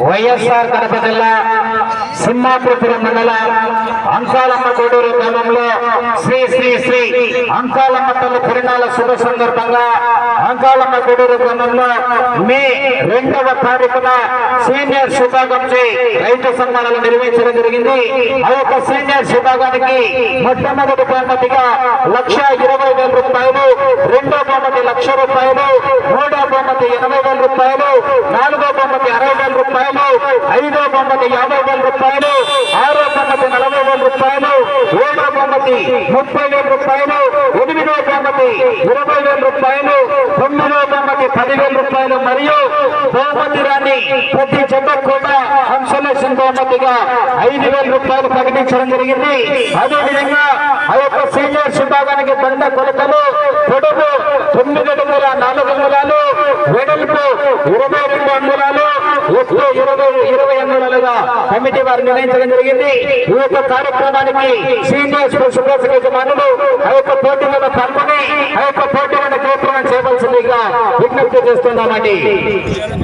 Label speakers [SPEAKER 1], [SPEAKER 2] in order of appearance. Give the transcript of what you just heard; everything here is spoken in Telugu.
[SPEAKER 1] వైఎస్ఆర్ కడప జిల్లా సింహాపురం మండల అంకాలమ్మ కోడూరు గ్రామంలో శ్రీ శ్రీ శ్రీ అంకాలమ్మ తల్లి తిరునాళ్ళ శుభ సందర్భంగా అంకాలమ్మ కోడూరు గ్రామంలో మే 2వ తారీఖున సీనియర్ విభాగంపై రైతు సన్మానాలు నిర్వహించడం జరిగింది. ఆ యొక్క సీనియర్ విభాగానికి మొట్టమొదటి బహుమతిగా 1,20,000 రూపాయలు, రెండో బహుమతి ₹1,00,000, మూడో బహుమతి ₹80,000, నాలుగో బహుమతి ₹60,000, ఐదో బహుమతి ₹50,000, ఆరో బహుమతి ₹40,000, ఏడో బహుమతి ₹30,000, ఎనిమిదో బహుమతి ₹20,000, తొమ్మిదో బహుమతి ₹10,000 మరియు బహుమతి రాని ప్రతి జట్టు కూడా కన్సలేషన్ బహుమతిగా ₹5,000 ప్రకటించడం జరిగింది. అదేవిధంగా ఆ యొక్క సీనియర్ విభాగానికి దండ కొలతలు పొడవు 9 అడుగుల 4 అంగుళాలు, వెడల్పు 22 అంగుళాలు, ఎత్తు 20 అంగుళాలుగా కమిటీ వారు నిర్ణయించడం జరిగింది. ఈ యొక్క కార్యక్రమానికి సీనియర్ స్పోర్ట్స్ యజమానులు ఆ యొక్క పోటీలను పాల్గొని ఆ యొక్క పోటీలను జయప్రదం చేయవలసిందిగా విజ్ఞప్తి చేస్తున్నామండి.